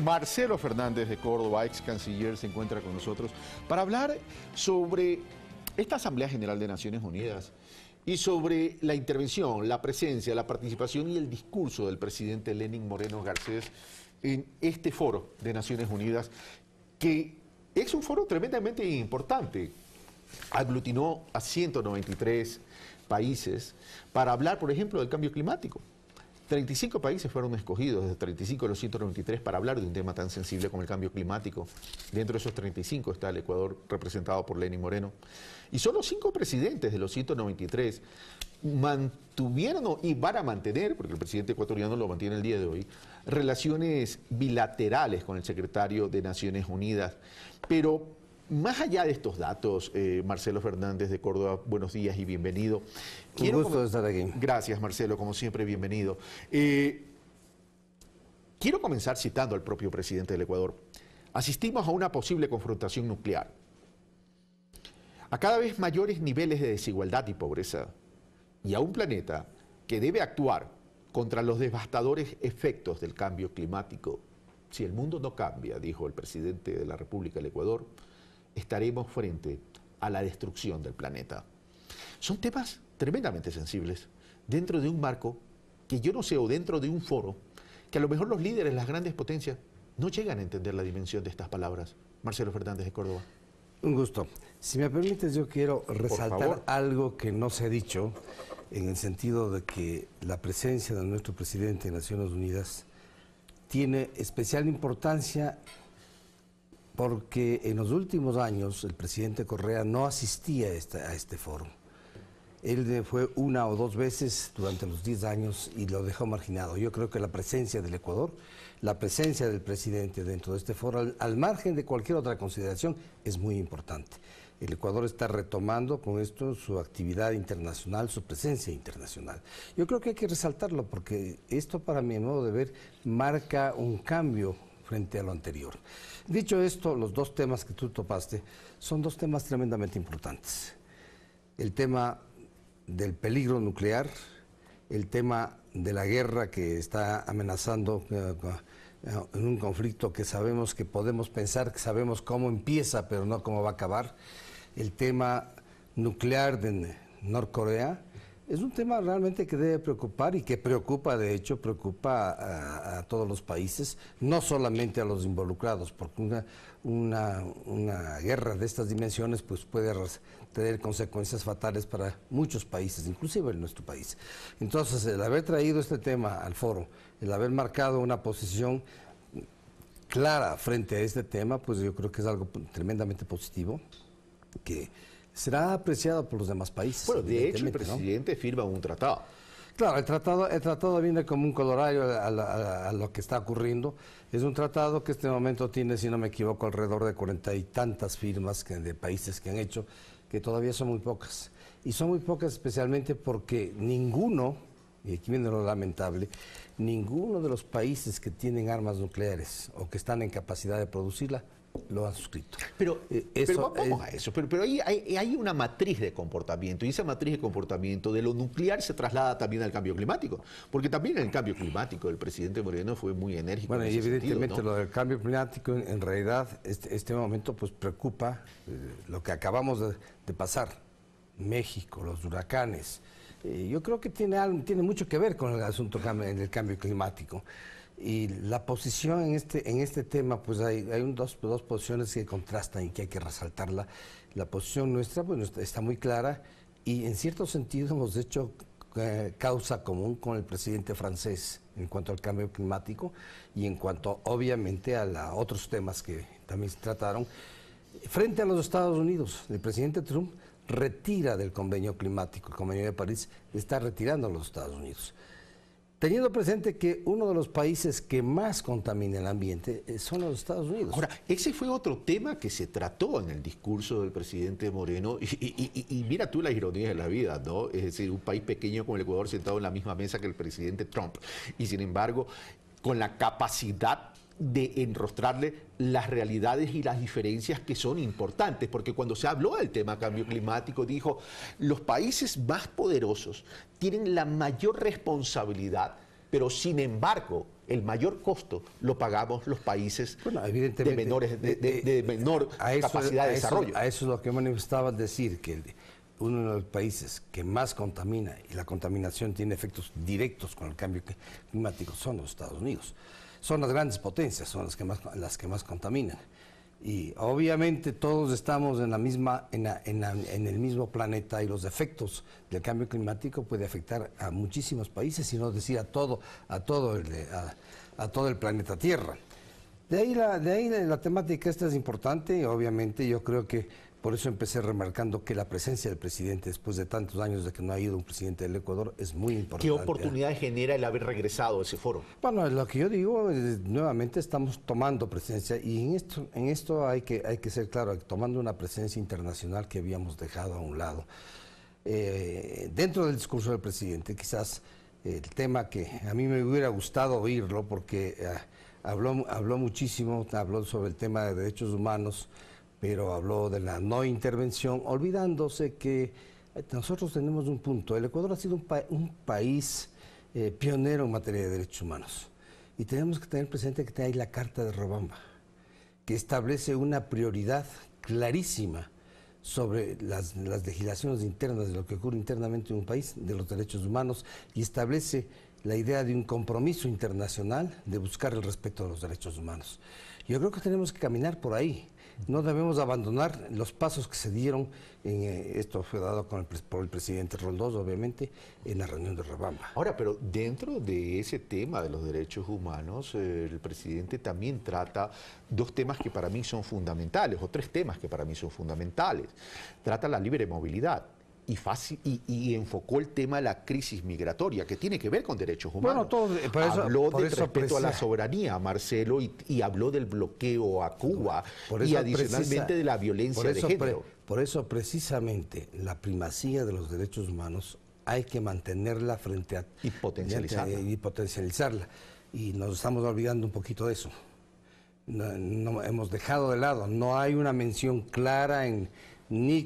Marcelo Fernández de Córdoba, ex canciller, se encuentra con nosotros para hablar sobre esta Asamblea General de Naciones Unidas y sobre la intervención, la presencia, la participación y el discurso del presidente Lenín Moreno Garcés en este foro de Naciones Unidas, que es un foro tremendamente importante. Aglutinó a 193 países para hablar, por ejemplo, del cambio climático. 35 países fueron escogidos, de 35 de los 193, para hablar de un tema tan sensible como el cambio climático. Dentro de esos 35 está el Ecuador, representado por Lenín Moreno. Y solo 5 presidentes de los 193 mantuvieron y van a mantener, porque el presidente ecuatoriano lo mantiene el día de hoy, relaciones bilaterales con el secretario de Naciones Unidas. Pero más allá de estos datos, Marcelo Fernández de Córdoba, buenos días y bienvenido. Un gusto de estar aquí. Gracias, Marcelo, como siempre, bienvenido. Quiero comenzar citando al propio presidente del Ecuador. Asistimos a una posible confrontación nuclear, a cada vez mayores niveles de desigualdad y pobreza, y a un planeta que debe actuar contra los devastadores efectos del cambio climático. Si el mundo no cambia, dijo el presidente de la República del Ecuador, estaremos frente a la destrucción del planeta. Son temas tremendamente sensibles dentro de un marco que yo no sé, o dentro de un foro, que a lo mejor los líderes, las grandes potencias, no llegan a entender la dimensión de estas palabras. Marcelo Fernández de Córdoba. Un gusto. Si me permites, yo quiero resaltar algo que no se ha dicho, en el sentido de que la presencia de nuestro presidente de Naciones Unidas tiene especial importancia porque en los últimos años el presidente Correa no asistía a este foro. Él fue 1 o 2 veces durante los 10 años y lo dejó marginado. Yo creo que la presencia del Ecuador, la presencia del presidente dentro de este foro, al margen de cualquier otra consideración, es muy importante. El Ecuador está retomando con esto su actividad internacional, su presencia internacional. Yo creo que hay que resaltarlo porque esto, para mi modo de ver, marca un cambio frente a lo anterior. Dicho esto, los 2 temas que tú topaste son 2 temas tremendamente importantes. El tema del peligro nuclear, el tema de la guerra que está amenazando en un conflicto que sabemos, que podemos pensar, que sabemos cómo empieza, pero no cómo va a acabar. El tema nuclear de Norcorea es un tema realmente que debe preocupar y que preocupa, de hecho, preocupa a todos los países, no solamente a los involucrados, porque una guerra de estas dimensiones pues puede tener consecuencias fatales para muchos países, inclusive en nuestro país. Entonces, el haber traído este tema al foro, el haber marcado una posición clara frente a este tema, pues yo creo que es algo tremendamente positivo, que será apreciado por los demás países. Bueno, de hecho, el presidente firma un tratado. Claro, el tratado viene como un colorario a lo que está ocurriendo. Es un tratado que en este momento tiene, si no me equivoco, alrededor de 40 y tantas firmas de países que han hecho, que todavía son muy pocas. Y son muy pocas especialmente porque ninguno, y aquí viene lo lamentable, ninguno de los países que tienen armas nucleares o que están en capacidad de producirla, lo han suscrito. Pero vamos a eso. Pero ahí hay una matriz de comportamiento, y esa matriz de comportamiento de lo nucler se traslada también al cambio climático, porque también en el cambio climático el presidente Moreno fue muy enérgico. Bueno, y evidentemente sentido, ¿no? Lo del cambio climático en realidad este momento pues preocupa lo que acabamos de pasar, México, los huracanes. Yo creo que tiene mucho que ver con el asunto del cambio climático. Y la posición en este tema, pues hay dos posiciones que contrastan y que hay que resaltarla. La posición nuestra, pues, está muy clara y en cierto sentido hemos hecho causa común con el presidente francés en cuanto al cambio climático y en cuanto, obviamente, a otros temas que también se trataron. Frente a los Estados Unidos, el presidente Trump retira del convenio climático, el convenio de París, está retirando a los Estados Unidos. Teniendo presente que uno de los países que más contamina el ambiente son los Estados Unidos. Ahora, ese fue otro tema que se trató en el discurso del presidente Moreno, y mira tú la ironía de la vida, ¿no? Es decir, un país pequeño como el Ecuador sentado en la misma mesa que el presidente Trump, y sin embargo, con la capacidad de enrostrarle las realidades y las diferencias que son importantes, porque cuando se habló del tema cambio climático dijo, los países más poderosos tienen la mayor responsabilidad, pero sin embargo, el mayor costo lo pagamos los países de menor capacidad de desarrollo. A eso es lo que manifestaba, decir que uno de los países que más contamina, y la contaminación tiene efectos directos con el cambio climático, son los Estados Unidos. Son las grandes potencias, son las que más contaminan. Y obviamente todos estamos en el mismo planeta, y los efectos del cambio climático puede afectar a muchísimos países, si no decir a todo el planeta Tierra. De ahí la temática esta es importante, y obviamente yo creo que por eso empecé remarcando que la presencia del presidente, después de tantos años de que no ha ido un presidente del Ecuador, es muy importante. ¿Qué oportunidad genera el haber regresado a ese foro? Bueno, lo que yo digo, nuevamente estamos tomando presencia, y en esto hay que ser claro, tomando una presencia internacional que habíamos dejado a un lado. Dentro del discurso del presidente, quizás el tema que a mí me hubiera gustado oírlo, porque habló muchísimo, habló sobre el tema de derechos humanos, pero habló de la no intervención, olvidándose que nosotros tenemos un punto. El Ecuador ha sido un país pionero en materia de derechos humanos, y tenemos que tener presente que hay la Carta de Robamba, que establece una prioridad clarísima sobre las legislaciones internas, de lo que ocurre internamente en un país, de los derechos humanos, y establece la idea de un compromiso internacional de buscar el respeto de los derechos humanos. Yo creo que tenemos que caminar por ahí. No debemos abandonar los pasos que se dieron, esto fue dado por el presidente Roldós, obviamente, en la reunión de Robamba. Ahora, pero dentro de ese tema de los derechos humanos, el presidente también trata dos temas que para mí son fundamentales, o tres temas que para mí son fundamentales. Trata la libre movilidad. Y enfocó el tema de la crisis migratoria, que tiene que ver con derechos humanos. Habló del respeto a la soberanía, Marcelo, y habló del bloqueo a Cuba, y adicionalmente de la violencia de género. Por eso, precisamente, la primacía de los derechos humanos hay que mantenerla frente a... Y potencializarla. Y nos estamos olvidando un poquito de eso. No hemos dejado de lado, no hay una mención clara ni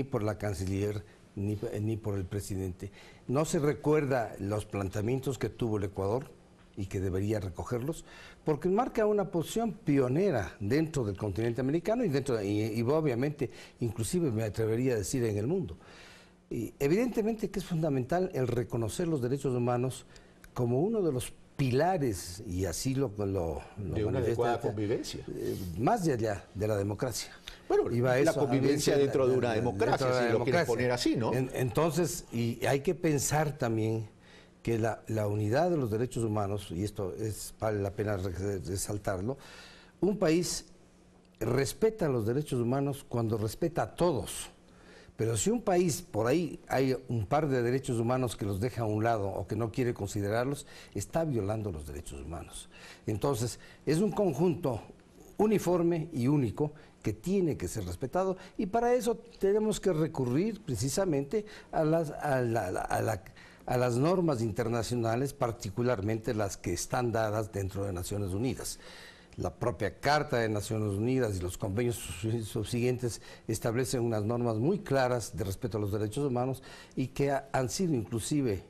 por la canciller, ni por el presidente. No se recuerda los planteamientos que tuvo el Ecuador, y que debería recogerlos, porque marca una posición pionera dentro del continente americano, y obviamente, inclusive me atrevería a decir, en el mundo. Y evidentemente que es fundamental el reconocer los derechos humanos como uno de los pilares, y así lo de una adecuada convivencia. Más allá de la democracia. Bueno, la convivencia dentro de una democracia, si lo quieres poner así, ¿no? Entonces, y hay que pensar también que la unidad de los derechos humanos, y esto vale la pena resaltarlo, un país respeta los derechos humanos cuando respeta a todos. Pero si un país, por ahí hay un par de derechos humanos que los deja a un lado o que no quiere considerarlos, está violando los derechos humanos. Entonces, es un conjunto uniforme y único que tiene que ser respetado, y para eso tenemos que recurrir precisamente a las normas internacionales, particularmente las que están dadas dentro de Naciones Unidas. La propia Carta de Naciones Unidas y los convenios subsiguientes establecen unas normas muy claras de respeto a los derechos humanos, y que han sido inclusive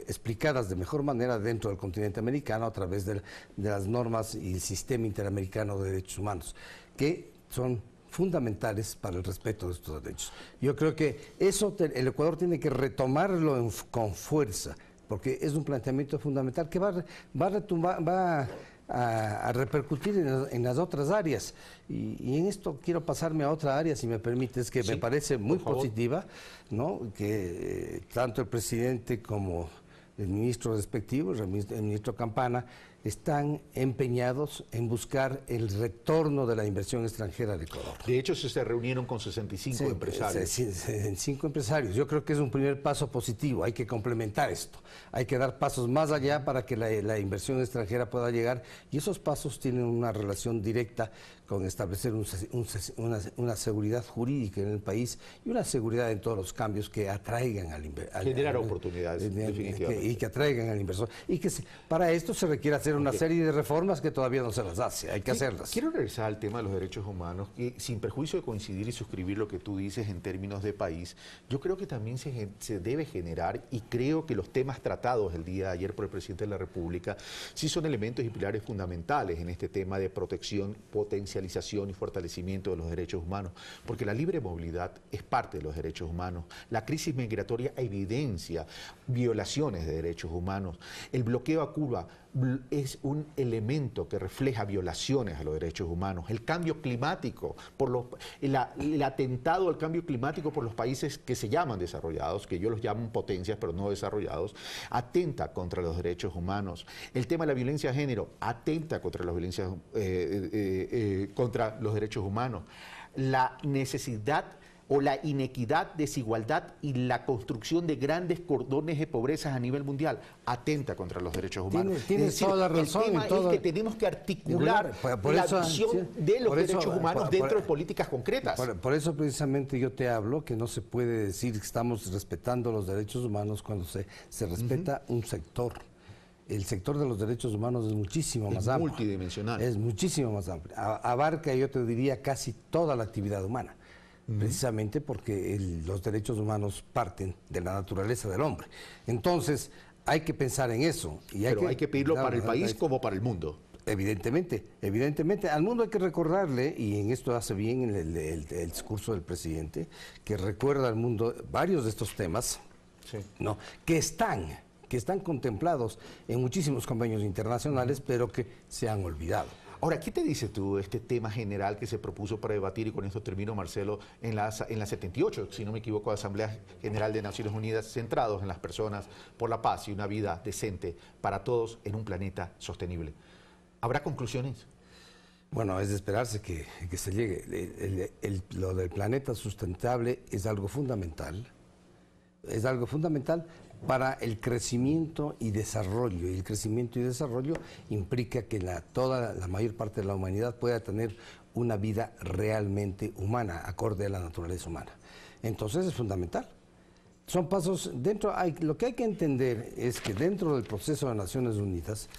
explicadas de mejor manera dentro del continente americano a través de las normas y el sistema interamericano de derechos humanos, que son fundamentales para el respeto de estos derechos. Yo creo que eso el Ecuador tiene que retomarlo con fuerza, porque es un planteamiento fundamental que va a repercutir en las otras áreas. Y en esto quiero pasarme a otra área, si me permites, que me parece muy positiva, ¿no? Que tanto el presidente como el ministro respectivo, el ministro Campana, están empeñados en buscar el retorno de la inversión extranjera al Ecuador. De hecho, se reunieron con 65 empresarios. 5 empresarios. Yo creo que es un primer paso positivo. Hay que complementar esto. Hay que dar pasos más allá para que la inversión extranjera pueda llegar, y esos pasos tienen una relación directa con establecer una seguridad jurídica en el país, y una seguridad en todos los cambios que atraigan al inversor. Generar oportunidades, definitivamente. Y que atraigan al inversor. Y que para esto se requiere hacer una serie de reformas que todavía no se las hace, hay que hacerlas. Quiero regresar al tema de los derechos humanos, que sin perjuicio de coincidir y suscribir lo que tú dices en términos de país, yo creo que también se debe generar, y creo que los temas tratados el día de ayer por el presidente de la República sí son elementos y pilares fundamentales en este tema de protección, potencialización y fortalecimiento de los derechos humanos, porque la libre movilidad es parte de los derechos humanos. La crisis migratoria evidencia violaciones de derechos humanos. El bloqueo a Cuba es un elemento que refleja violaciones a los derechos humanos. El cambio climático, el atentado al cambio climático por los países que se llaman desarrollados, que yo los llamo potencias pero no desarrollados, atenta contra los derechos humanos. El tema de la violencia de género atenta contra la violencia, contra los derechos humanos. La necesidad o la inequidad, desigualdad y la construcción de grandes cordones de pobreza a nivel mundial atenta contra los derechos humanos. Tienes toda la razón. El tema es que tenemos que articular la visión de los derechos humanos dentro de políticas concretas. Por eso precisamente yo te hablo que no se puede decir que estamos respetando los derechos humanos cuando se respeta un sector. El sector de los derechos humanos es muchísimo más amplio. Es multidimensional. Es muchísimo más amplio. Abarca, yo te diría, casi toda la actividad humana. Precisamente porque los derechos humanos parten de la naturaleza del hombre. Entonces, hay que pensar en eso. Pero hay que pedirlo para el país como para el mundo. Evidentemente. Al mundo hay que recordarle, y en esto hace bien el discurso del presidente, que recuerda al mundo varios de estos temas, sí, ¿no?, que están contemplados en muchísimos convenios internacionales, pero que se han olvidado. Ahora, ¿qué te dice tú de este tema general que se propuso para debatir, y con esto termino, Marcelo, en la 78, si no me equivoco, Asamblea General de Naciones Unidas, centrados en las personas por la paz y una vida decente para todos en un planeta sostenible? ¿Habrá conclusiones? Bueno, es de esperarse que se llegue. Lo del planeta sustentable es algo fundamental. Es algo fundamental para el crecimiento y desarrollo. Y el crecimiento y desarrollo implica que toda la mayor parte de la humanidad pueda tener una vida realmente humana, acorde a la naturaleza humana. Entonces es fundamental. Son pasos lo que hay que entender es que dentro del proceso de Naciones Unidas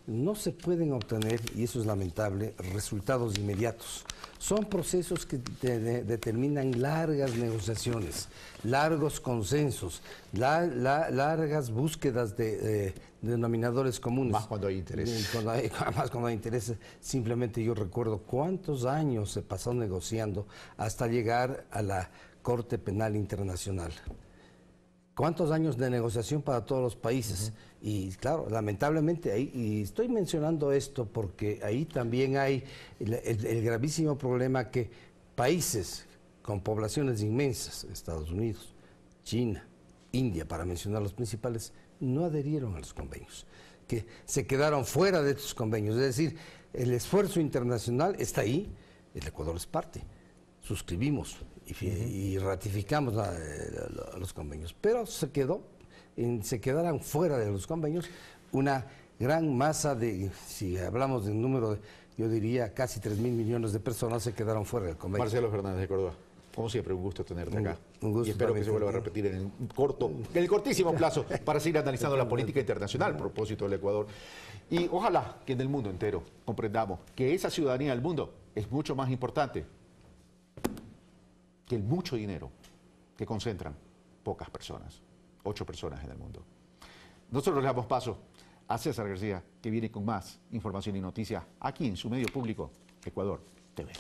no se pueden obtener, y eso es lamentable, resultados inmediatos. Son procesos que determinan largas negociaciones, largos consensos, largas búsquedas de denominadores comunes. Más cuando hay interés. Más cuando hay interés. Simplemente yo recuerdo cuántos años se pasó negociando hasta llegar a la Corte Penal Internacional. ¿Cuántos años de negociación para todos los países? Y claro, lamentablemente ahí, y estoy mencionando esto porque ahí también hay el gravísimo problema que países con poblaciones inmensas, Estados Unidos, China, India, para mencionar los principales, no adherieron a los convenios, que se quedaron fuera de estos convenios. Es decir, el esfuerzo internacional está ahí, el Ecuador es parte, suscribimos y ratificamos los convenios, pero se quedaron fuera de los convenios una gran masa si hablamos de un número yo diría casi 3.000 millones de personas se quedaron fuera del convenio. Marcelo Fernández de Córdoba, como siempre, un gusto tenerte acá. Un gusto, y espero que se vuelva a repetir en el cortísimo plazo para seguir analizando la política internacional a propósito del Ecuador. Y ojalá que en el mundo entero comprendamos que esa ciudadanía del mundo es mucho más importante que el mucho dinero que concentran pocas personas, 8 personas en el mundo. Nosotros le damos paso a César García, que viene con más información y noticias aquí en su medio público, Ecuador TV.